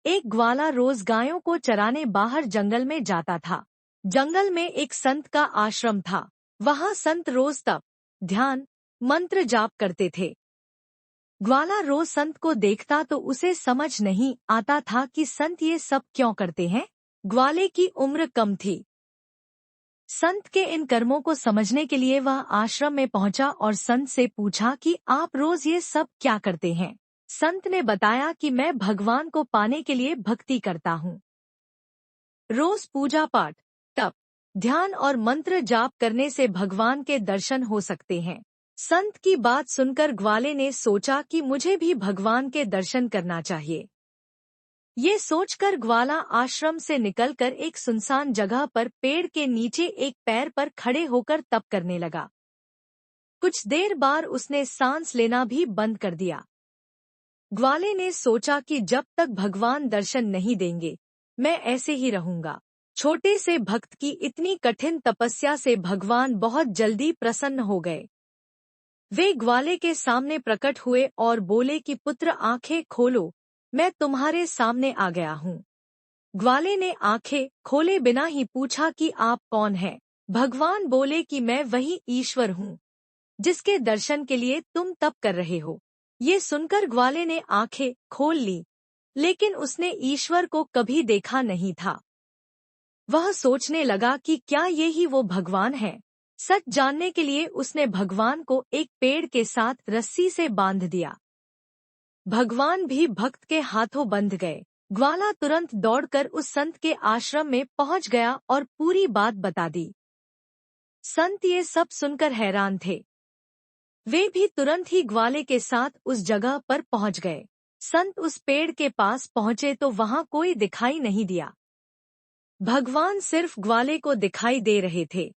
एक ग्वाला रोज गायों को चराने बाहर जंगल में जाता था। जंगल में एक संत का आश्रम था। वहाँ संत रोज तप, ध्यान, मंत्र जाप करते थे। ग्वाला रोज संत को देखता तो उसे समझ नहीं आता था कि संत ये सब क्यों करते हैं। ग्वाले की उम्र कम थी। संत के इन कर्मों को समझने के लिए वह आश्रम में पहुंचा और संत से पूछा कि आप रोज ये सब क्या करते हैं। संत ने बताया कि मैं भगवान को पाने के लिए भक्ति करता हूँ। रोज पूजा पाठ, तप, ध्यान और मंत्र जाप करने से भगवान के दर्शन हो सकते हैं। संत की बात सुनकर ग्वाले ने सोचा कि मुझे भी भगवान के दर्शन करना चाहिए। ये सोचकर ग्वाला आश्रम से निकलकर एक सुनसान जगह पर पेड़ के नीचे एक पैर पर खड़े होकर तप करने लगा। कुछ देर बाद उसने सांस लेना भी बंद कर दिया। ग्वाले ने सोचा कि जब तक भगवान दर्शन नहीं देंगे, मैं ऐसे ही रहूंगा। छोटे से भक्त की इतनी कठिन तपस्या से भगवान बहुत जल्दी प्रसन्न हो गए। वे ग्वाले के सामने प्रकट हुए और बोले कि पुत्र आंखें खोलो, मैं तुम्हारे सामने आ गया हूँ। ग्वाले ने आंखें खोले बिना ही पूछा कि आप कौन हैं? भगवान बोले कि मैं वही ईश्वर हूँ, जिसके दर्शन के लिए तुम तप कर रहे हो। ये सुनकर ग्वाले ने आंखें खोल ली, लेकिन उसने ईश्वर को कभी देखा नहीं था। वह सोचने लगा कि क्या यही वो भगवान है। सच जानने के लिए उसने भगवान को एक पेड़ के साथ रस्सी से बांध दिया। भगवान भी भक्त के हाथों बंध गए। ग्वाला तुरंत दौड़कर उस संत के आश्रम में पहुंच गया और पूरी बात बता दी। संत ये सब सुनकर हैरान थे। वे भी तुरंत ही ग्वाले के साथ उस जगह पर पहुंच गए। संत उस पेड़ के पास पहुंचे तो वहां कोई दिखाई नहीं दिया। भगवान सिर्फ ग्वाले को दिखाई दे रहे थे।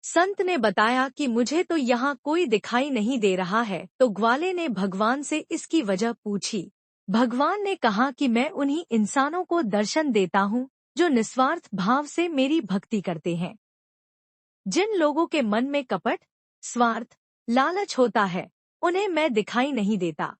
संत ने बताया कि मुझे तो यहाँ कोई दिखाई नहीं दे रहा है, तो ग्वाले ने भगवान से इसकी वजह पूछी। भगवान ने कहा कि मैं उन्हीं इंसानों को दर्शन देता हूँ जो निस्वार्थ भाव से मेरी भक्ति करते हैं। जिन लोगों के मन में कपट, स्वार्थ, लालच होता है, उन्हें मैं दिखाई नहीं देता।